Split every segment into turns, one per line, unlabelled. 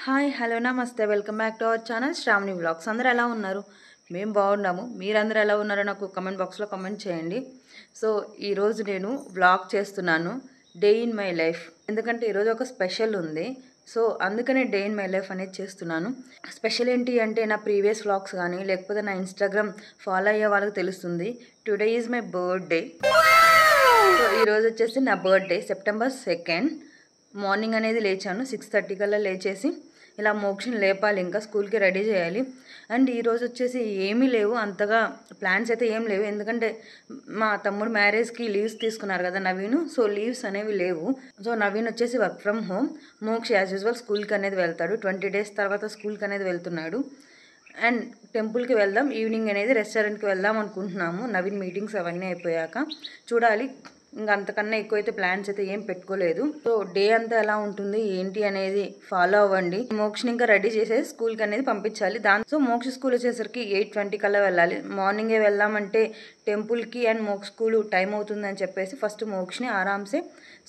Hi hello నమస్తే welcome back to our channel Shravani vlogs. అందరూ ఎలా ఉన్నారు? మేము బాగున్నాము. మీరందరూ ఎలా ఉన్నారో నాకు కమెంట్ బాక్స్లో కమెంట్ చేయండి. సో ఈరోజు నేను వ్లాగ్ చేస్తున్నాను, డే ఇన్ మై లైఫ్. ఎందుకంటే ఈరోజు ఒక స్పెషల్ ఉంది. సో అందుకనే డే ఇన్ మై లైఫ్ అనేది చేస్తున్నాను. స్పెషల్ ఏంటి అంటే నా ప్రీవియస్ వ్లాగ్స్ కానీ లేకపోతే నా ఇన్స్టాగ్రామ్ ఫాలో అయ్యే వాళ్ళకి తెలుస్తుంది. Today is my birthday. So ఈరోజు వచ్చేసి నా బర్త్డే సెప్టెంబర్ 2. మార్నింగ్ అనేది లేచాను 6:30 కల్లా లేచేసి ఇలా మోక్షని లేపాలి, ఇంకా స్కూల్కి రెడీ చేయాలి. అండ్ ఈరోజు వచ్చేసి ఏమీ లేవు, అంతగా ప్లాన్స్ అయితే ఏం లేవు. ఎందుకంటే మా తమ్ముడు మ్యారేజ్కి లీవ్స్ తీసుకున్నారు కదా నవీన్. సో లీవ్స్ అనేవి లేవు. సో నవీన్ వచ్చేసి వర్క్ ఫ్రమ్ హోమ్, మోక్ష యాజ్ యూజువల్ స్కూల్కి అనేది వెళ్తాడు. 20 days తర్వాత స్కూల్కి అనేది వెళ్తున్నాడు. అండ్ టెంపుల్కి వెళ్దాం, ఈవినింగ్ అనేది రెస్టారెంట్కి వెళ్దాం అనుకుంటున్నాము. నవీన్ మీటింగ్స్ అవన్నీ అయిపోయాక చూడాలి. ఇంకా అంతకన్నా ఎక్కువైతే ప్లాన్స్ అయితే ఏం పెట్టుకోలేదు. సో డే అంతా ఎలా ఉంటుంది ఏంటి అనేది ఫాలో అవ్వండి. మోక్షని ఇంకా రెడీ చేసేసి స్కూల్కి అనేది పంపించాలి. సో మోక్ష స్కూల్ వచ్చేసరికి 8:20 కల్లా వెళ్ళాలి. మార్నింగే వెళ్దామంటే టెంపుల్కి అండ్ మోక్ష స్కూల్ టైం అవుతుందని చెప్పేసి ఫస్ట్ మోక్షని ఆరామ్సే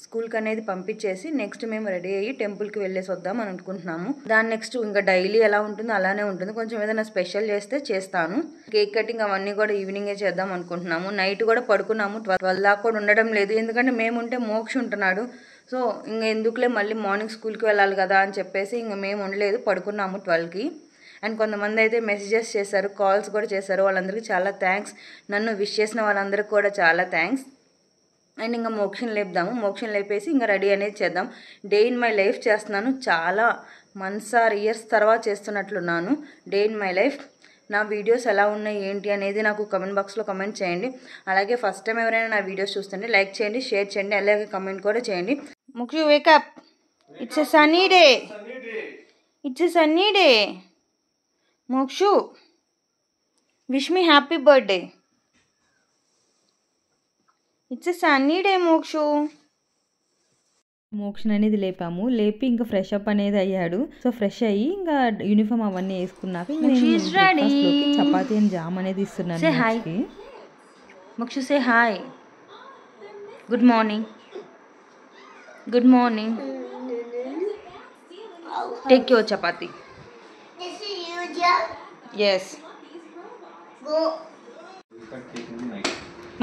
స్కూల్కి అనేది పంపించేసి నెక్స్ట్ మేము రెడీ అయ్యి టెంపుల్కి వెళ్ళేసి వద్దాం అని అనుకుంటున్నాము. దాని నెక్స్ట్ ఇంకా డైలీ ఎలా ఉంటుందో అలానే ఉంటుంది. కొంచెం ఏదైనా స్పెషల్ చేస్తే చేస్తాను. కేక్ కటింగ్ అవన్నీ కూడా ఈవినింగే చేద్దాం అనుకుంటున్నాము. నైట్ కూడా పడుకున్నాము, 12 దాకా కూడా ఉండడం లేదు. ఎందుకంటే మేముంటే మోక్ష ఉంటున్నాడు. సో ఇంకా ఎందుకులే మళ్ళీ మార్నింగ్ స్కూల్కి వెళ్ళాలి కదా అని చెప్పేసి ఇంకా మేము ఉండలేదు, పడుకున్నాము 12కి. అండ్ కొంతమంది అయితే మెసేజెస్ చేశారు, కాల్స్ కూడా చేశారు. వాళ్ళందరికీ చాలా థ్యాంక్స్. నన్ను విష్ చేసిన వాళ్ళందరికీ కూడా చాలా థ్యాంక్స్. అండ్ ఇంకా మోక్షని లేపుదాము. మోక్షని లేపేసి ఇంకా రెడీ అనేది చేద్దాం. డే ఇన్ మై లైఫ్ చేస్తున్నాను. చాలా మంత్స్ ఆర్ ఇయర్స్ తర్వాత చేస్తున్నట్లున్నాను డే ఇన్ మై లైఫ్. నా వీడియోస్ ఎలా ఉన్నాయి ఏంటి అనేది నాకు కమెంట్ బాక్స్లో కమెంట్ చేయండి. అలాగే ఫస్ట్ టైం ఎవరైనా నా వీడియోస్ చూస్తుంటే లైక్ చేయండి, షేర్ చేయండి, అలాగే కమెంట్ కూడా చేయండి. ముఖ్య wake up, it's a sunny day. It's a sunny day. Mokshu wish me happy birthday. It's a sunny day Mokshu.
మోక్షన్ అనేది లేపాము. లేపి ఇంకా ఫ్రెష్ అప్ అనేది అయ్యాడు. సో ఫ్రెష్ అయ్యి ఇంకా యూనిఫామ్ అవన్నీ వేసుకున్నాక చపాతీ అండ్ జామ్ అనేది ఇస్తున్నాను.
Mokshu say hi. Good morning. Good morning. Take your chapati. Yes.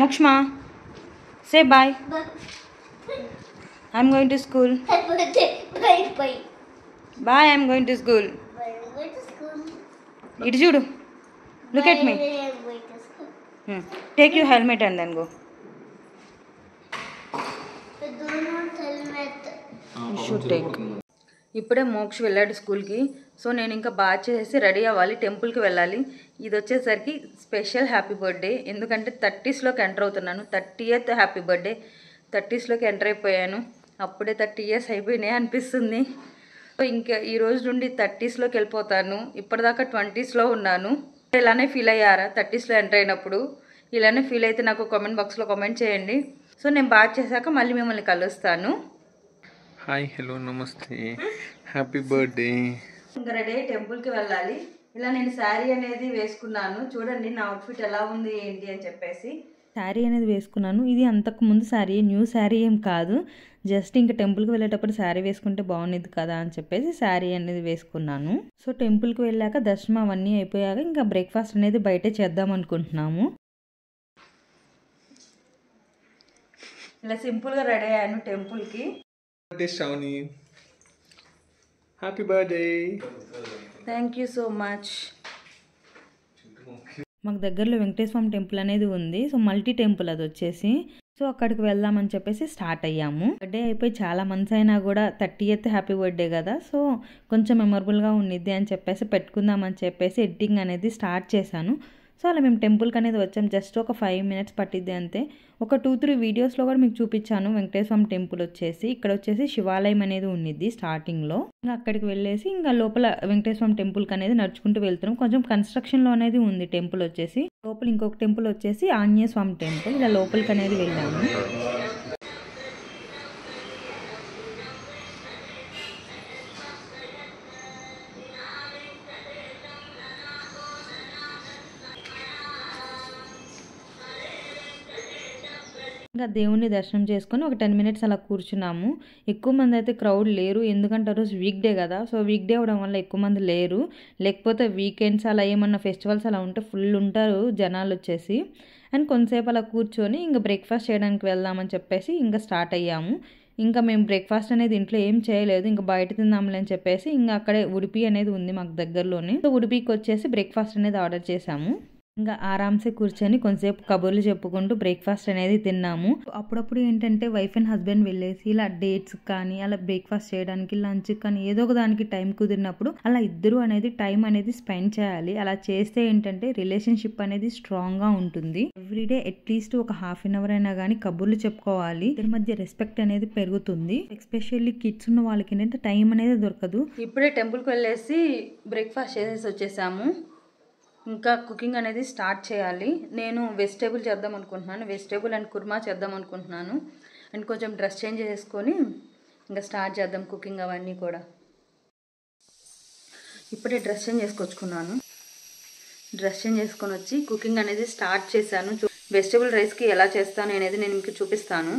మోక్షమా say bye. I'm going to school. Bye, I'm going to school. It is you. Look at me. Take your helmet and then go. You should take. ఇప్పుడే మోక్ష వెళ్ళాడు స్కూల్కి. So నేను ఇంకా బాగా చేసి ready అవ్వాలి, టెంపుల్కి వెళ్ళాలి. ఇది వచ్చేసరికి స్పెషల్ హ్యాపీ బర్త్డే. ఎందుకంటే 30sలోకి ఎంటర్ అవుతున్నాను. 30th happy birthday. 30sలోకి ఎంటర్ అయిపోయాను. అప్పుడే 30 years అయిపోయినాయి అనిపిస్తుంది. సో ఇంకా ఈ రోజు నుండి 30sలోకి వెళ్ళిపోతాను. ఇప్పటిదాకా 20sలో ఉన్నాను. ఇలానే ఫీల్ అయ్యారా 30sలో ఎంటర్ అయినప్పుడు? ఇలానే ఫీల్ అయితే నాకు కామెంట్ బాక్స్లో కామెంట్ చేయండి. సో నేను బాగా చేశాక మళ్ళీ మిమ్మల్ని కలుస్తాను.
హాయ్ హలో నమస్తే, హ్యాపీ బర్త్డే.
ఇంకా రెడీ టెంపుల్కి వెళ్ళాలి. ఇలా నేను శారీ అనేది వేసుకున్నాను. చూడండి నా అవుట్ఫిట్ ఎలా ఉంది ఏంటి అని చెప్పేసి.
శారీ అనేది వేసుకున్నాను. ఇది అంతకు ముందు శారీ, న్యూ శారీ ఏం కాదు. జస్ట్ ఇంకా టెంపుల్కి వెళ్ళేటప్పుడు శారీ వేసుకుంటే బాగుండేది కదా అని చెప్పేసి శారీ అనేది వేసుకున్నాను. సో టెంపుల్కి వెళ్ళాక దర్శనం అవన్నీ అయిపోయాక ఇంకా బ్రేక్ఫాస్ట్ అనేది బయటే చేద్దాం అనుకుంటున్నాము.
ఇలా సింపుల్గా రెడీ అయ్యాను టెంపుల్కి.
Shravani, happy birthday.
Thank you so much.
మాకు దగ్గరలో వెంకటేశ్వర స్వామి టెంపుల్ అనేది ఉంది. సో మల్టీ టెంపుల్ అది వచ్చేసి. సో అక్కడికి వెళ్దామని చెప్పేసి స్టార్ట్ అయ్యాము. బర్త్డే అయిపోయి చాలా మంత్స్ అయినా కూడా 30th హ్యాపీ బర్త్డే కదా, సో కొంచెం మెమొరబుల్గా ఉండిద్ది అని చెప్పేసి పెట్టుకుందామని చెప్పేసి ఎడిటింగ్ అనేది స్టార్ట్ చేశాను. సో అలా మేము టెంపుల్కి అనేది వచ్చాం. జస్ట్ ఒక 5 minutes పట్టిద్ది అంతే. ఒక 2-3 వీడియోస్లో కూడా మీకు చూపించాను. వెంకటేశ్వర స్వామి టెంపుల్ వచ్చేసి ఇక్కడ వచ్చేసి శివాలయం అనేది ఉండిద్ది స్టార్టింగ్లో. ఇంకా అక్కడికి వెళ్ళేసి ఇంకా లోపల వెంకటేశ్వర స్వామి టెంపుల్కి అనేది నడుచుకుంటూ వెళ్తున్నాం. కొంచెం కన్స్ట్రక్షన్లో అనేది ఉంది టెంపుల్ వచ్చేసి. లోపల ఇంకొక టెంపుల్ వచ్చేసి ఆంజనేయ స్వామి టెంపుల్. ఇలా లోపలికి అనేది వెళ్ళాము. ఇంకా దేవుణ్ణి దర్శనం చేసుకొని ఒక 10 మినిట్స్ అలా కూర్చున్నాము. ఎక్కువ మంది అయితే క్రౌడ్ లేరు, ఎందుకంటే ఆ రోజు వీక్ డే కదా. సో వీక్ డే అవడం వల్ల ఎక్కువ మంది లేరు. లేకపోతే వీకెండ్స్ అలా ఏమన్నా ఫెస్టివల్స్ అలా ఉంటే ఫుల్ ఉంటారు జనాలు వచ్చేసి. అండ్ కొంతసేపు అలా కూర్చొని ఇంకా బ్రేక్ఫాస్ట్ చేయడానికి వెళ్దామని చెప్పేసి ఇంకా స్టార్ట్ అయ్యాము. ఇంకా మేము బ్రేక్ఫాస్ట్ అనేది ఇంట్లో ఏం చేయలేదు, ఇంకా బయట తిందాంలే అని చెప్పేసి ఇంకా అక్కడే ఉడిపి అనేది ఉంది మాకు దగ్గరలోనే. సో ఉడిపికి వచ్చేసి బ్రేక్ఫాస్ట్ అనేది ఆర్డర్ చేసాము. ఇంకా ఆరామ్సే కూర్చొని కొంతసేపు కబుర్లు చెప్పుకుంటూ బ్రేక్ఫాస్ట్ అనేది తిన్నాము. అప్పుడప్పుడు ఏంటంటే వైఫ్ అండ్ హస్బెండ్ వెళ్ళేసి ఇలా డేట్స్ కానీ అలా బ్రేక్ఫాస్ట్ చేయడానికి, లంచ్ కానీ ఏదో ఒక దానికి టైం కుదిరినప్పుడు అలా ఇద్దరు అనేది టైం అనేది స్పెండ్ చేయాలి. అలా చేస్తే ఏంటంటే రిలేషన్షిప్ అనేది స్ట్రాంగ్ గా ఉంటుంది. ఎవ్రీడే అట్లీస్ట్ ఒక హాఫ్ అన్ అవర్ అయినా కానీ కబుర్లు చెప్పుకోవాలి. ఇద్దరి మధ్య రెస్పెక్ట్ అనేది పెరుగుతుంది. ఎస్పెషల్లీ కిడ్స్ ఉన్న వాళ్ళకి ఏంటంటే టైం అనేది దొరకదు.
ఇప్పుడే టెంపుల్కి వెళ్ళేసి బ్రేక్ఫాస్ట్ చేసేసి వచ్చేసాము. ఇంకా కుకింగ్ అనేది స్టార్ట్ చేయాలి. నేను వెజిటేబుల్ చేద్దాం అనుకుంటున్నాను, వెజిటేబుల్ అండ్ కుర్మా చేద్దాం అనుకుంటున్నాను. అండ్ కొంచెం డ్రెస్ చేంజ్ చేసుకొని ఇంకా స్టార్ట్ చేద్దాం కుకింగ్ అవన్నీ కూడా. ఇప్పుడే డ్రెస్ చేంజ్ చేసుకొచ్చుకున్నాను. డ్రెస్ చేంజ్ చేసుకొని వచ్చి కుకింగ్ అనేది స్టార్ట్ చేశాను. వెజిటేబుల్ రైస్కి ఎలా చేస్తాను అనేది నేను మీకు చూపిస్తాను.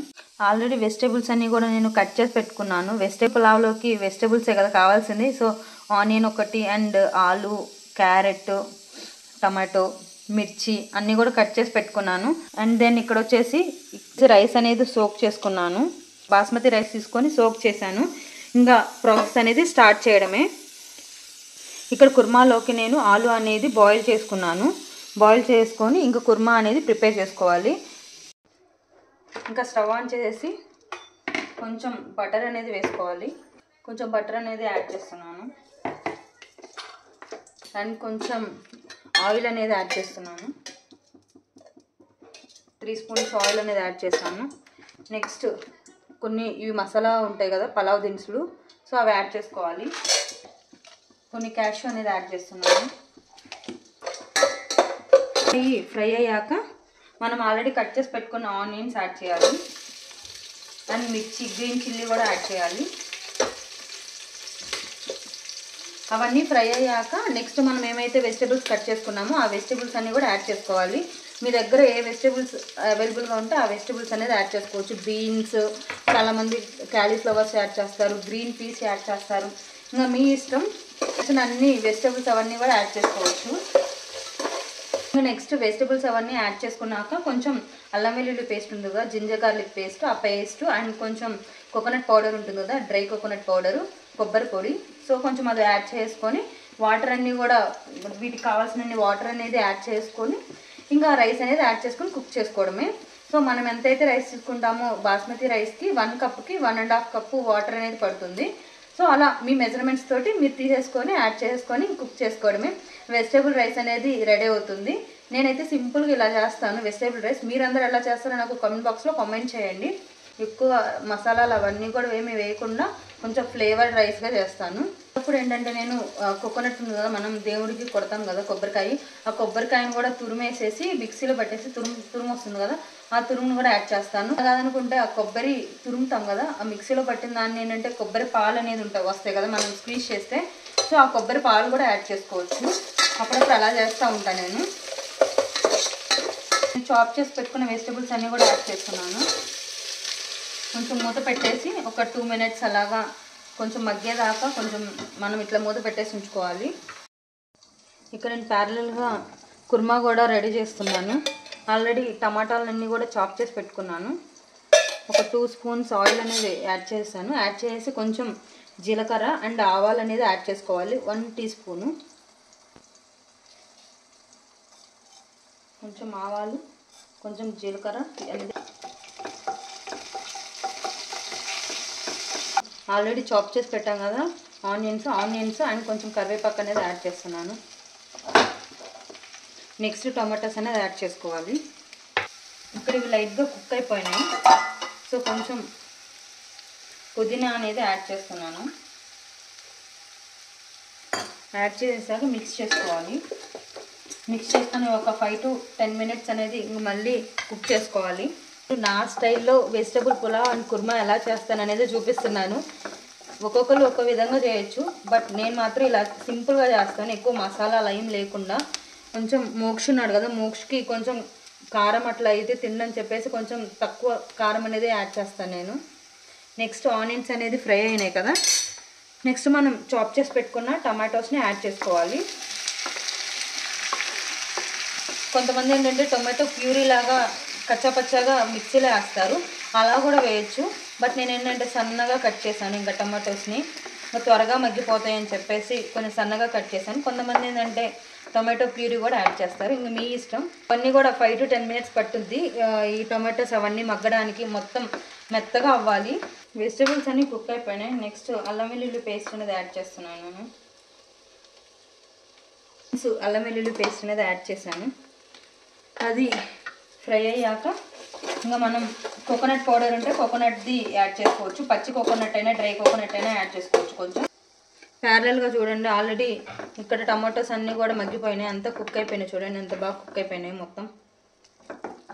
ఆల్రెడీ వెజిటేబుల్స్ అన్నీ కూడా నేను కట్ చేసి పెట్టుకున్నాను. వెజిటేబుల్ పులావ్లోకి వెజిటేబుల్సే కదా కావాల్సింది. సో ఆనియన్ ఒకటి అండ్ ఆలు, క్యారెట్, టమాటో, మిర్చి అన్నీ కూడా కట్ చేసి పెట్టుకున్నాను. అండ్ దెన్ ఇక్కడ వచ్చేసి రైస్ అనేది సోక్ చేసుకున్నాను. బాస్మతి రైస్ తీసుకొని సోక్ చేశాను. ఇంకా ప్రాసెస్ అనేది స్టార్ట్ చేయడమే. ఇక్కడ కుర్మాలోకి నేను ఆలు అనేది బాయిల్ చేసుకున్నాను. బాయిల్ చేసుకొని ఇంకా కుర్మా అనేది ప్రిపేర్ చేసుకోవాలి. ఇంకా స్టవ్ ఆన్ చేసేసి కొంచెం బటర్ అనేది వేసుకోవాలి. కొంచెం బటర్ అనేది యాడ్ చేస్తున్నాను. అండ్ కొంచెం ఆయిల్ అనేది యాడ్ చేస్తున్నాను. 3 స్పూన్స్ ఆయిల్ అనేది యాడ్ చేస్తాను. నెక్స్ట్ కొన్ని ఇవి మసాలా ఉంటాయి కదా పలావ్ దినుసులు, సో అవి యాడ్ చేసుకోవాలి. కొన్ని క్యాష్యూ అనేది యాడ్ చేస్తున్నాను. ఇవి ఫ్రై అయ్యాక మనం ఆల్రెడీ కట్ చేసి పెట్టుకున్న ఆనియన్స్ యాడ్ చేయాలి. అండ్ మిర్చి, గ్రీన్ చిల్లీ కూడా యాడ్ చేయాలి. అవన్నీ ఫ్రై అయ్యాక నెక్స్ట్ మనం ఏమైతే వెజిటేబుల్స్ కట్ చేసుకున్నామో ఆ వెజిటేబుల్స్ అన్నీ కూడా యాడ్ చేసుకోవాలి. మీ దగ్గర ఏ వెజిటేబుల్స్ అవైలబుల్గా ఉంటే ఆ వెజిటేబుల్స్ అనేది యాడ్ చేసుకోవచ్చు. బీన్స్, చాలామంది క్యాలీఫ్లవర్స్ యాడ్ చేస్తారు, గ్రీన్ పీస్ యాడ్ చేస్తారు. ఇంకా మీ ఇష్టం. అన్ని వెజిటేబుల్స్ అవన్నీ కూడా యాడ్ చేసుకోవచ్చు. ఇంకా నెక్స్ట్ వెజిటేబుల్స్ అవన్నీ యాడ్ చేసుకున్నాక కొంచెం అల్లం వెల్లుల్లి పేస్ట్ ఉంది కదా, జింజర్ గార్లిక్ పేస్ట్, ఆ పేస్ట్ అండ్ కొంచెం కోకోనట్ పౌడర్ ఉంటుంది కదా, డ్రై కోకోనట్ పౌడరు, కొబ్బరి పొడి. సో కొంచెం అది యాడ్ చేసుకొని వాటర్ అన్నీ కూడా వీటికి కావాల్సిన వాటర్ అనేది యాడ్ చేసుకొని ఇంకా రైస్ అనేది యాడ్ చేసుకొని కుక్ చేసుకోవడమే. సో మనం ఎంతైతే రైస్ తీసుకుంటామో బాస్మతి రైస్కి 1 కప్కి 1.5 కప్పు వాటర్ అనేది పడుతుంది. సో అలా మీ మెజర్మెంట్స్ తోటి మీరు తీసేసుకొని యాడ్ చేసుకొని కుక్ చేసుకోవడమే. వెజిటేబుల్ రైస్ అనేది రెడీ అవుతుంది. నేనైతే సింపుల్గా ఇలా చేస్తాను వెజిటేబుల్ రైస్. మీరందరూ ఎలా చేస్తారో నాకు కామెంట్ బాక్స్లో కామెంట్ చేయండి. ఎక్కువ మసాలాలు అవన్నీ కూడా ఏమి వేయకుండా కొంచెం ఫ్లేవర్డ్ రైస్గా చేస్తాను. అప్పుడు ఏంటంటే నేను కోకోనట్ ఉంది కదా, మనం దేవుడికి కొడతాం కదా కొబ్బరికాయ, ఆ కొబ్బరికాయను కూడా తురిమేసేసి మిక్సీలో పట్టేసి తురుము వస్తుంది కదా, ఆ తురుమును కూడా యాడ్ చేస్తాను. కాదనుకుంటే ఆ కొబ్బరి తురుముతాం కదా, ఆ మిక్సీలో పట్టిన దాన్ని ఏంటంటే కొబ్బరి పాలు అనేది వస్తాయి కదా మనం స్క్వీజ్ చేస్తే, సో ఆ కొబ్బరి పాలు కూడా యాడ్ చేసుకోవచ్చు. అప్పుడప్పుడు అలా చేస్తూ ఉంటాను నేను. చాప్ చేసి పెట్టుకున్న వెజిటేబుల్స్ అన్నీ కూడా యాడ్ చేస్తున్నాను. కొంచెం మూత పెట్టేసి ఒక 2 మినిట్స్ అలాగా కొంచెం మగ్గేదాకా కొంచెం మనం ఇట్లా మూత పెట్టేసి ఉంచుకోవాలి. ఇక్కడ నేను ప్యారలల్గా కుర్మా కూడా రెడీ చేస్తున్నాను. ఆల్రెడీ టమాటాలన్నీ కూడా చాప్ చేసి పెట్టుకున్నాను. ఒక 2 స్పూన్స్ ఆయిల్ అనేది యాడ్ చేశాను. యాడ్ చేసి కొంచెం జీలకర్ర అండ్ ఆవాలు అనేది యాడ్ చేసుకోవాలి. 1 టీ స్పూను కొంచెం ఆవాలు, కొంచెం జీలకర్ర అనేది ఆల్రెడీ చాప్ చేసి పెట్టాం కదా ఆనియన్స్ అండ్ కొంచెం కరివేపాకు అనేది యాడ్ చేస్తున్నాను. నెక్స్ట్ టమాటాస్ అనేది యాడ్ చేసుకోవాలి. ఇక్కడ ఇవి లైట్గా కుక్ అయిపోయినాయి. సో కొంచెం పుదీనా అనేది యాడ్ చేస్తున్నాను. యాడ్ చేసాక మిక్స్ చేసుకోవాలి. మిక్స్ చేసుకొని ఒక 5 to 10 మినిట్స్ అనేది మళ్ళీ కుక్ చేసుకోవాలి. నా స్టైల్లో వెజిటేబుల్ పులావ్ అండ్ కుర్మా ఎలా చేస్తాను అనేది చూపిస్తున్నాను. ఒక్కొక్కరు ఒక్కో విధంగా చేయొచ్చు, బట్ నేను మాత్రం ఇలా సింపుల్గా చేస్తాను. ఎక్కువ మసాలా ఏం లేకుండా. కొంచెం మోక్ష ఉన్నాడు కదా, మోక్షకి కొంచెం కారం అట్లా అయితే తినని చెప్పేసి కొంచెం తక్కువ కారం అనేది యాడ్ చేస్తాను నేను. నెక్స్ట్ ఆనియన్స్ అనేది ఫ్రై అయినాయి కదా, నెక్స్ట్ మనం చాప్ చేసి పెట్టుకున్న టమాటోస్ని యాడ్ చేసుకోవాలి. కొంతమంది ఏంటంటే టొమాటో ప్యూరీ లాగా కచ్చాపచ్చాగా మిక్సీలో వేస్తారు, అలా కూడా వేయచ్చు. బట్ నేను ఏంటంటే సన్నగా కట్ చేశాను. ఇంకా టమాటోస్ని త్వరగా మగ్గిపోతాయని చెప్పేసి కొంచెం సన్నగా కట్ చేశాను. కొంతమంది ఏంటంటే టొమాటో ప్యూరీ కూడా యాడ్ చేస్తారు, ఇంకా మీ ఇష్టం. అవన్నీ కూడా 5 to 10 minutes పట్టుద్ది ఈ టొమాటోస్ అవన్నీ మగ్గడానికి, మొత్తం మెత్తగా అవ్వాలి. వెజిటేబుల్స్ అన్నీ కుక్ అయిపోయినాయి. నెక్స్ట్ అల్లం వెల్లుల్లి పేస్ట్ అనేది యాడ్ చేస్తున్నాను నేను. అల్లం వెల్లుల్లి పేస్ట్ అనేది యాడ్ చేశాను. అది ఫ్రై అయ్యాక ఇంకా మనం కోకోనట్ పౌడర్ ఉంటే కోకోనట్ది యాడ్ చేసుకోవచ్చు. పచ్చి కోకోనట్ అయినా డ్రై కోకోనట్ అయినా యాడ్ చేసుకోవచ్చు. కొంచెం ప్యారలల్గా చూడండి, ఆల్రెడీ ఇక్కడ టమాటోస్ అన్నీ కూడా మగ్గిపోయినాయి, అంతా కుక్ అయిపోయినాయి. చూడండి ఎంత బాగా కుక్ అయిపోయినాయి మొత్తం.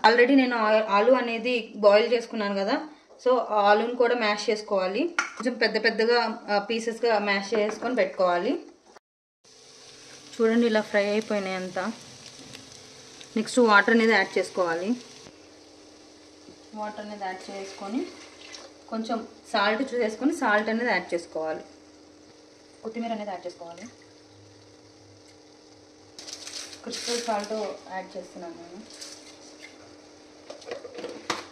ఆల్రెడీ నేను ఆలు అనేది బాయిల్ చేసుకున్నాను కదా, సో ఆలుని కూడా మ్యాష్ చేసుకోవాలి. కొంచెం పెద్ద పెద్దగా పీసెస్గా మ్యాష్ చేసుకొని పెట్టుకోవాలి. చూడండి ఇలా ఫ్రై అయిపోయినాయి అంతా. నెక్స్ట్ వాటర్ అనేది యాడ్ చేసుకోవాలి. వాటర్ అనేది యాడ్ చేసుకొని కొంచెం సాల్ట్ చూసేసుకొని సాల్ట్ అనేది యాడ్ చేసుకోవాలి. కొత్తిమీర అనేది యాడ్ చేసుకోవాలి. క్రిస్టల్ సాల్ట్ యాడ్ చేస్తున్నాను నేను.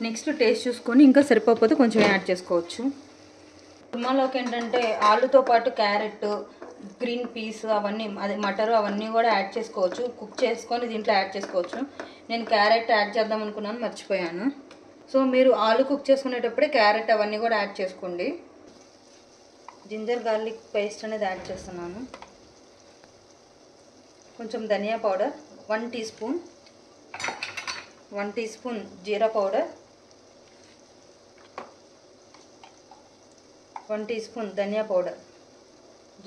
నెక్స్ట్ టేస్ట్ చూసుకొని ఇంకా సరిపోకపోతే కొంచెం యాడ్ చేసుకోవచ్చు. కుర్మాలోకి ఏంటంటే ఆలుతో పాటు క్యారెట్, గ్రీన్ పీస్ అవన్నీ, అదే మటర్ అవన్నీ కూడా యాడ్ చేసుకోవచ్చు. కుక్ చేసుకొని దీంట్లో యాడ్ చేసుకోవచ్చు. నేను క్యారెట్ యాడ్ చేద్దాం అనుకున్నాను, మర్చిపోయాను. సో మీరు ఆలు కుక్ చేసుకునేటప్పుడే క్యారెట్ అవన్నీ కూడా యాడ్ చేసుకోండి. జింజర్ గార్లిక్ పేస్ట్ అనేది యాడ్ చేస్తున్నాను. కొంచెం ధనియా పౌడర్ 1 teaspoon, 1 teaspoon జీరా పౌడర్, 1 teaspoon ధనియా పౌడర్,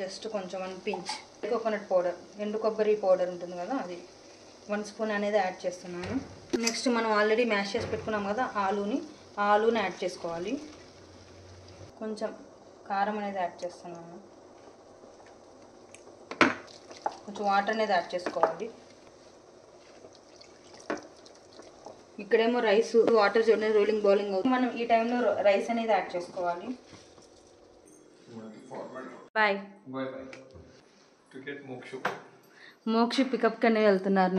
జస్ట్ కొంచెం 1 pinch కోకోనట్ పౌడర్, ఎండు కొబ్బరి పౌడర్ ఉంటుంది కదా, అది 1 spoon అనేది యాడ్ చేస్తున్నాను. నెక్స్ట్ మనం ఆల్రెడీ మ్యాష్ చేసి పెట్టుకున్నాం కదా ఆలుని యాడ్ చేసుకోవాలి. కొంచెం కారం అనేది యాడ్ చేస్తున్నాను. కొంచెం వాటర్ అనేది యాడ్ చేసుకోవాలి. ఇక్కడేమో రైస్ వాటర్ చూడండి రోలింగ్ బౌలింగ్ అవుతుంది. మనం ఈ టైంలో రైస్ అనేది యాడ్ చేసుకోవాలి. బాయ్. మోక్షి పికప్ కనే వెళ్తున్నారు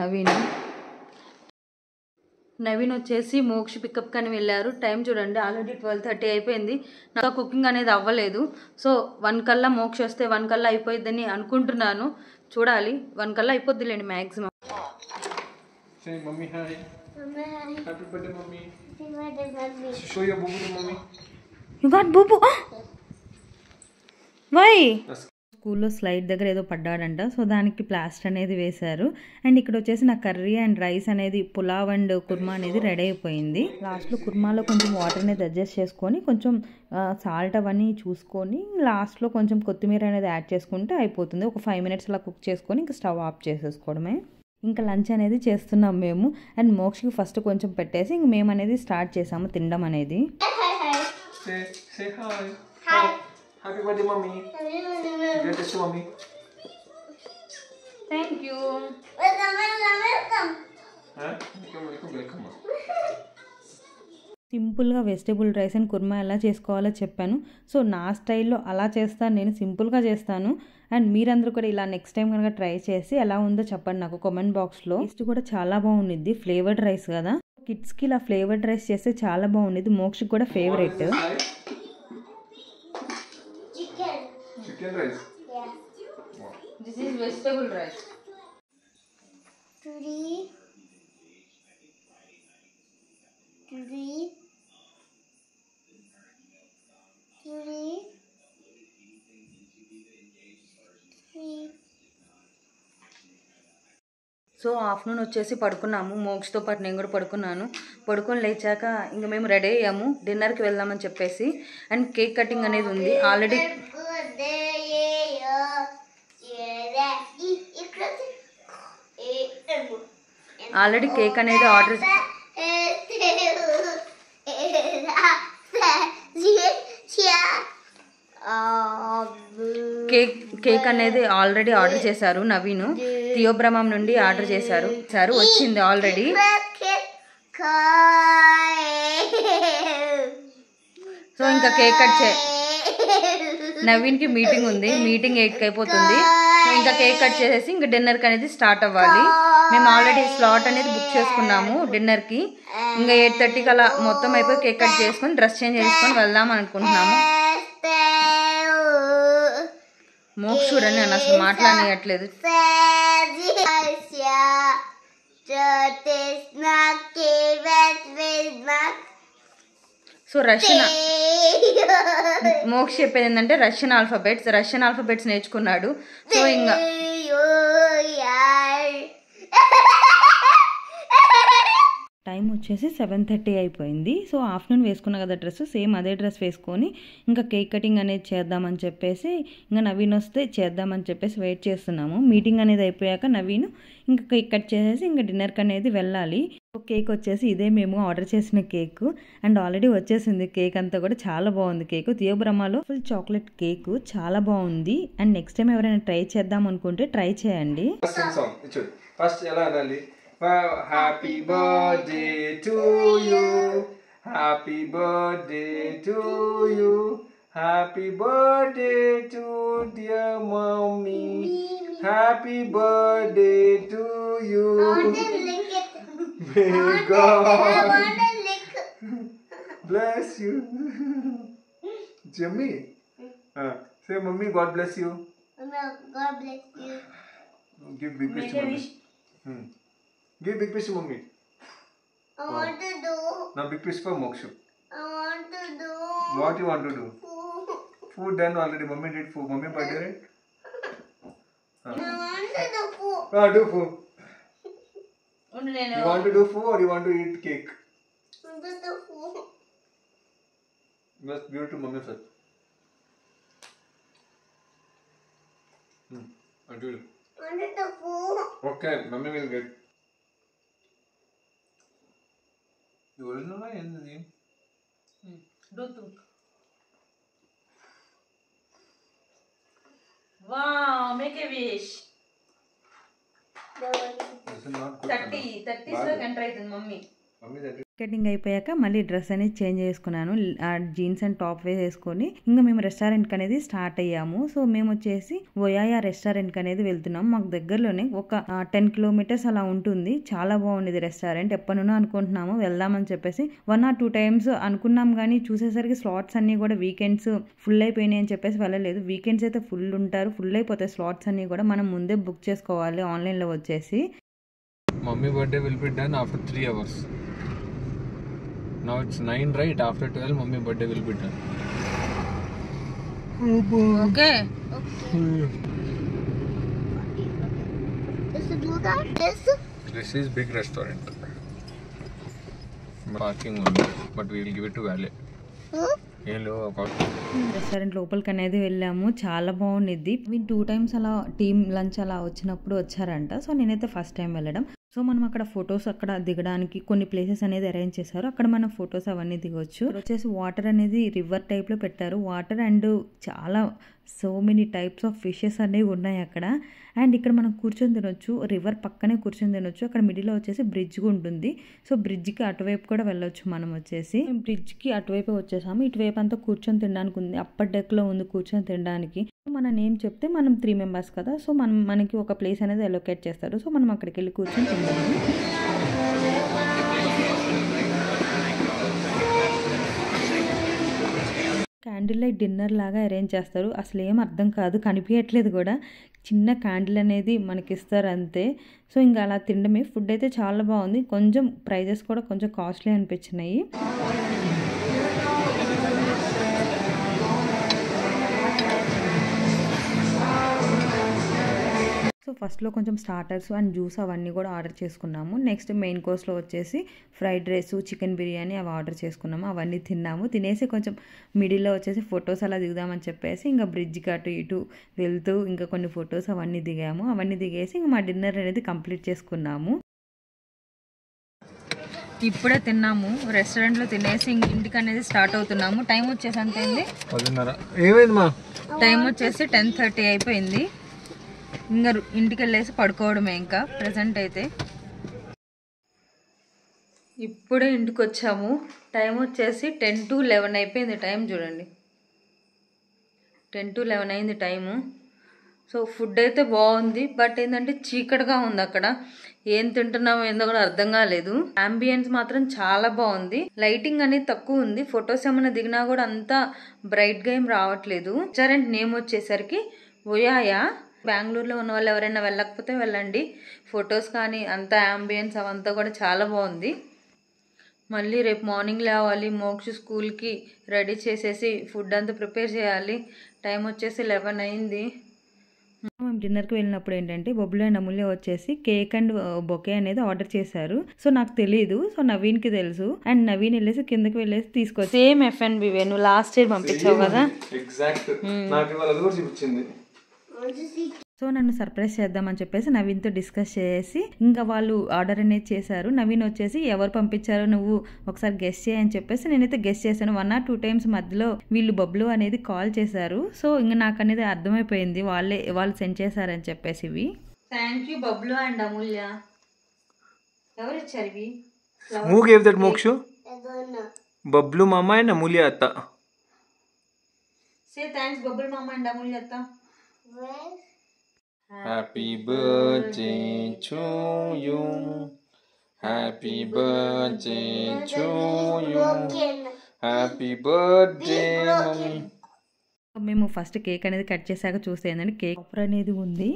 నవీన్ వచ్చేసి మోక్షి పికప్ కని వెళ్ళారు. టైం చూడండి ఆల్రెడీ 12:30 అయిపోయింది. నాకు కుకింగ్ అనేది అవ్వలేదు. సో 1 కల్లా మోక్షి వస్తే 1 కల్లా అయిపోయిద్దని అనుకుంటున్నాను. చూడాలి, 1 కల్లా అయిపోద్దిలేండి మ్యాక్సిమం. వై
స్కూల్లో స్లైడ్ దగ్గర ఏదో పడ్డాడంట, సో దానికి ప్లాస్టర్ అనేది వేశారు. అండ్ ఇక్కడ వచ్చేసి నా కర్రీ అండ్ రైస్ అనేది పులావ్ అండ్ కుర్మా అనేది రెడీ అయిపోయింది. లాస్ట్లో కుర్మాలో కొంచెం వాటర్ అనేది అడ్జస్ట్ చేసుకొని కొంచెం సాల్ట్ అవన్నీ చూసుకొని లాస్ట్లో కొంచెం కొత్తిమీర అనేది యాడ్ చేసుకుంటే అయిపోతుంది. ఒక 5 minutes అలా కుక్ చేసుకొని ఇంకా స్టవ్ ఆఫ్ చేసేసుకోవడమే. ఇంకా లంచ్ అనేది చేస్తున్నాం మేము. అండ్ మోక్షకి ఫస్ట్ కొంచెం పెట్టేసి ఇంక మేము అనేది స్టార్ట్ చేసాము తినడం అనేది.
Happy birthday, mommy. Greatest mommy.
Thank you.
Welcome.
సింపుల్గా వెజిటేబుల్ రైస్ అండ్ కుర్మా ఎలా చేసుకోవాలో చెప్పాను. సో నా స్టైల్లో అలా చేస్తాను, నేను సింపుల్గా చేస్తాను. అండ్ మీరందరూ కూడా ఇలా నెక్స్ట్ టైం కనుక ట్రై చేసి ఎలా ఉందో చెప్పండి నాకు కామెంట్ బాక్స్లో. టేస్ట్ కూడా చాలా బాగుండిద్ది, ఫ్లేవర్డ్ రైస్ కదా. కిడ్స్కి ఇలా ఫ్లేవర్డ్ రైస్ చేస్తే చాలా బాగుండిద్ది. మోక్షకి కూడా favourite.
Chicken rice?
Yeah.
Wow.
This is vegetable rice.
3.
So afternoon వచ్చేసి పడుకున్నాము. మోక్షతో పాటు నేను కూడా పడుకున్నాను. పడుకొని లేచాక ఇంక మేము రెడీ అయ్యాము డిన్నర్కి వెళ్దామని చెప్పేసి. అండ్ కేక్ కటింగ్ అనేది ఉంది ఆల్రెడీ. కేక్ అనేది ఆర్డర్ కేక్ అనేది ఆల్రెడీ ఆర్డర్ చేశారు నవీను. థియోబ్రహ్మం నుండి ఆర్డర్ చేశారు, వచ్చింది ఆల్రెడీ. సో ఇంకా కేక్ కట్ నవీన్కి మీటింగ్ ఉంది, మీటింగ్ 8కి అయిపోతుంది. సో ఇంకా కేక్ కట్ చేసేసి ఇంకా డిన్నర్కి అనేది స్టార్ట్ అవ్వాలి. మేము ఆల్రెడీ స్లాట్ అనేది బుక్ చేసుకున్నాము డిన్నర్కి. ఇంకా 8:30కి అలా మొత్తం అయిపోయి కేక్ కట్ చేసుకొని డ్రెస్ చేంజ్ చేసుకొని వెళ్దాం అనుకుంటున్నాము. మోక్ష చూడండి నేను అసలు మాట్లాడనియట్లేదు. సో రష్యన్ మోక్ష చెప్పేది ఏంటంటే రష్యన్ ఆల్ఫాబెట్స్ నేర్చుకున్నాడు. సో ఇంకా
టైం వచ్చేసి 7:30 అయిపోయింది. సో ఆఫ్టర్నూన్ వేసుకున్నా కదా డ్రెస్, సేమ్ అదే డ్రెస్ వేసుకొని ఇంకా కేక్ కటింగ్ అనేది చేద్దామని చెప్పేసి ఇంకా నవీన్ వస్తే చేద్దామని చెప్పేసి వెయిట్ చేస్తున్నాము. మీటింగ్ అనేది అయిపోయాక నవీన్ ఇంకా కేక్ కట్ చేసేసి ఇంకా డిన్నర్కి అనేది వెళ్ళాలి. కేక్ వచ్చేసి ఇదే మేము ఆర్డర్ చేసిన కేక్ అండ్ ఆల్రెడీ వచ్చేసింది. కేక్ అంతా కూడా చాలా బాగుంది. కేక్ థియోబ్రహ్మలో ఫుల్ చాక్లెట్ కేక్ చాలా బాగుంది. అండ్ నెక్స్ట్ టైం ఎవరైనా ట్రై చేద్దాం అనుకుంటే ట్రై చేయండి.
ఫస్ట్ ఎలా అనాలి? Happy birthday to you. Happy birthday to you. Happy birthday to dear mommy. Happy birthday to you. May God bless you. Jimmy. Say mommy, God bless you.
God bless you.
Give big kiss to mommy. Give big kiss to mommy.
I want to do.
Now big kiss for Moksha.
I want to do.
What you want to do?
Food.
Food done already. Mommy did food. Mommy birthday, right?
I want to do food.
Do food. You want to do food or you want to eat cake?
I want to do food.
Just give it to mommy first. I'll do it.
I want to do food.
Okay, mommy will get. You will know in the name.
Wow, make a wish.
This is not good.
30 enter అవుతుంది mummy.
Mommy that.
Cutting అయిపోయాక మళ్ళీ dress అనేది change చేసుకున్నాను. Jeans and top వేసుకొని ఇంకా మేము రెస్టారెంట్కి అనేది స్టార్ట్ అయ్యాము. సో మేము వచ్చేసి ఓయాయా రెస్టారెంట్కి అనేది వెళ్తున్నాం. మాకు దగ్గరలోనే ఒక 10 కిలోమీటర్స్ అలా ఉంటుంది. చాలా బాగుండేది రెస్టారెంట్. ఎప్పటినో అనుకుంటున్నాము వెళ్దామని చెప్పేసి 1 or 2 times అనుకున్నాం, కానీ చూసేసరికి స్లాట్స్ అన్నీ కూడా వీకెండ్స్ ఫుల్ అయిపోయినాయి అని చెప్పేసి వెళ్ళలేదు. వీకెండ్స్ అయితే ఫుల్ ఉంటారు, ఫుల్ అయిపోతాయి స్లాట్స్ అన్నీ కూడా. మనం ముందే బుక్ చేసుకోవాలి ఆన్లైన్లో వచ్చేసి.
Mommy birthday will be done after 3 hours. Now it's 9, right? After 12, mommy birthday will be done.
Okay
Let's do that.
This is big restaurant. Parking only, but we will give it to valet. Hello,
restaurant లోపలికి అనేది వెళ్ళాము. చాలా బాగుండిద్ది. 2 times అలా team lunch అలా వచ్చినప్పుడు వచ్చారంట. So నేనైతే ఫస్ట్ టైం వెళ్ళడం. సో మనం అక్కడ ఫొటోస్ అక్కడ దిగడానికి కొన్ని ప్లేసెస్ అనేది అరేంజ్ చేశారు. అక్కడ మనం ఫొటోస్ అవన్నీ దిగొచ్చు. వచ్చేసి వాటర్ అనేది రివర్ టైప్లో పెట్టారు. వాటర్ అండ్ చాలా so many types of fishes అనేవి ఉన్నాయి అక్కడ. అండ్ ఇక్కడ మనం కూర్చొని తినొచ్చు. రివర్ పక్కనే కూర్చొని తినొచ్చు. అక్కడ మిడిల్లో వచ్చేసి బ్రిడ్జ్ ఉంటుంది. సో బ్రిడ్జ్కి అటువైపు కూడా వెళ్ళొచ్చు. మనం వచ్చేసి బ్రిడ్జ్కి అటువైపు వచ్చేసాము. ఇటువైపు అంతా కూర్చొని తినడానికి ఉంది. అప్పర్ డెక్లో ఉంది కూర్చొని తినడానికి. మన నేమ్ చెప్తే మనం 3 members కదా. సో మనకి ఒక ప్లేస్ అనేది అలొకేట్ చేస్తారు. సో మనం అక్కడికి వెళ్ళి కూర్చొని తింటాము. క్యాండిల్ లైట్ డిన్నర్ లాగా అరేంజ్ చేస్తారు. అసలు ఏం అర్థం కాదు, కనిపించట్లేదు కూడా. చిన్న క్యాండిల్ అనేది మనకి ఇస్తారు అంతే. సో ఇంకా అలా తినడమే. ఫుడ్ అయితే చాలా బాగుంది. కొంచెం ప్రైజెస్ కూడా కొంచెం కాస్ట్లీ అనిపించినాయి. సో ఫస్ట్లో కొంచెం స్టార్టర్స్ అండ్ జ్యూస్ అవన్నీ కూడా ఆర్డర్ చేసుకున్నాము. నెక్స్ట్ మెయిన్ కోర్స్లో వచ్చేసి ఫ్రైడ్ రైస్, చికెన్ బిర్యానీ అవి ఆర్డర్ చేసుకున్నాము. అవన్నీ తిన్నాము. తినేసి కొంచెం మిడిల్లో వచ్చేసి ఫొటోస్ అలా దిగుదామని చెప్పేసి ఇంకా బ్రిడ్జ్కి అటు ఇటు వెళ్తూ ఇంకా కొన్ని ఫొటోస్ అవన్నీ దిగాము. అవన్నీ దిగేసి ఇంకా మా డిన్నర్ అనేది కంప్లీట్ చేసుకున్నాము.
ఇప్పుడే తిన్నాము. రెస్టారెంట్లో తినేసి ఇంటికి అనేది స్టార్ట్ అవుతున్నాము. టైం వచ్చేసి ఎంత అయింది?
10:30. ఏమైంది మా?
టైం వచ్చేసి 10:30 అయిపోయింది. ఇంకా ఇంటికి వెళ్ళేసి పడుకోవడమే ఇంకా ప్రజెంట్ అయితే. ఇప్పుడే ఇంటికి వచ్చాము. టైం వచ్చేసి 10 to 11 అయిపోయింది. టైం చూడండి, 10 to 11 అయింది టైము. సో ఫుడ్ అయితే బాగుంది, బట్ ఏంటంటే చీకటిగా ఉంది. అక్కడ ఏం తింటున్నామో ఏందో కూడా అర్థం కాలేదు. అంబియన్స్ మాత్రం చాలా బాగుంది. లైటింగ్ అనేది తక్కువ ఉంది. ఫొటోస్ ఏమైనా దిగినా కూడా అంతా బ్రైట్గా ఏం రావట్లేదు. రెస్టారెంట్ నేమ్ వచ్చేసరికి ఒయాయా. బెంగళూరులో ఉన్న వాళ్ళు ఎవరైనా వెళ్ళకపోతే వెళ్ళండి. ఫొటోస్ కానీ అంతా అంబియన్స్ అవంతా కూడా చాలా బాగుంది. మళ్ళీ రేపు మార్నింగ్ లేవాలి, మోక్ష స్కూల్కి రెడీ చేసేసి ఫుడ్ అంతా ప్రిపేర్ చేయాలి. టైం వచ్చేసి 11 అయింది.
మేము డిన్నర్కి వెళ్ళినప్పుడు ఏంటంటే బొబ్బులు అండ్ అమూల్య వచ్చేసి కేక్ అండ్ బొకే అనేది ఆర్డర్ చేశారు. సో నాకు తెలియదు, సో నవీన్కి తెలుసు. అండ్ నవీన్ వెళ్ళేసి కిందకి వెళ్ళేసి తీసుకొచ్చి
సేమ్ FNB నువ్వు లాస్ట్ ఇయర్ పంపించావు కదా.
ఎగ్జాక్ట్ నాకు ఇవాళ అది కూడా చూపించింది.
సో నన్ను సర్ప్రైజ్ చేద్దామని చెప్పేసి నవీన్తో డిస్కస్ చేసి ఇంకా వాళ్ళు ఆర్డర్ అనేది చేశారు. నవీన్ వచ్చేసి ఎవరు పంపించారో నువ్వు ఒకసారి గెస్ట్ చేయని చెప్పేసి నేనైతే గెస్ట్ చేశాను. 1 or 2 times మధ్యలో వీళ్ళు బబ్లు అనేది కాల్ చేశారు. సో ఇంకా నాకు అనేది అర్థమైపోయింది వాళ్ళు సెండ్ చేశారని చెప్పేసి. ఇవి
థ్యాంక్ యూ బబ్లు అండ్ అమూల్య. ఎవరు ఇచ్చారు ఇవి?
Who gave that Mokshu? Bablu Mama and Amulya Atta.
Say thanks Bablu మామ అండ్ అమూల్య అత్త.
Happy birthday to you. Happy birthday to you. Happy birthday, mommy.
మేము ఫస్ట్ కేక్ అనేది కట్ చేశాక చూస్తే ఏంటంటే కేక్ ఆఫర్ అనేది ఉంది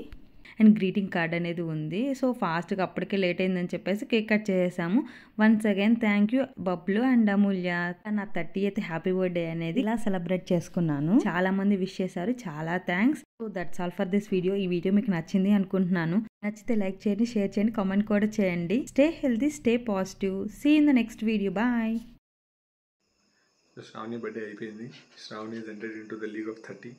అండ్ గ్రీటింగ్ కార్డ్ అనేది ఉంది. సో ఫాస్ట్గా అప్పటికే లేట్ అయిందని చెప్పేసి కేక్ కట్ చేసేసాము. Once again thank you Bablu and Amulya. నా 30th హ్యాపీ బర్త్డే అనేది ఇలా సెలబ్రేట్ చేసుకున్నాను. చాలా మంది విష్ చేశారు, చాలా thanks. So that's all for this video. ఈ వీడియో మీకు నచ్చింది అనుకుంటున్నాను. నచ్చితే లైక్ చేయండి, షేర్ చేయండి, కామెంట్ కూడా చేయండి. Stay healthy, stay positive. See in the next video. Bye.
Shravani birthday అయిపోయింది. Shravani is entered into the league of 30.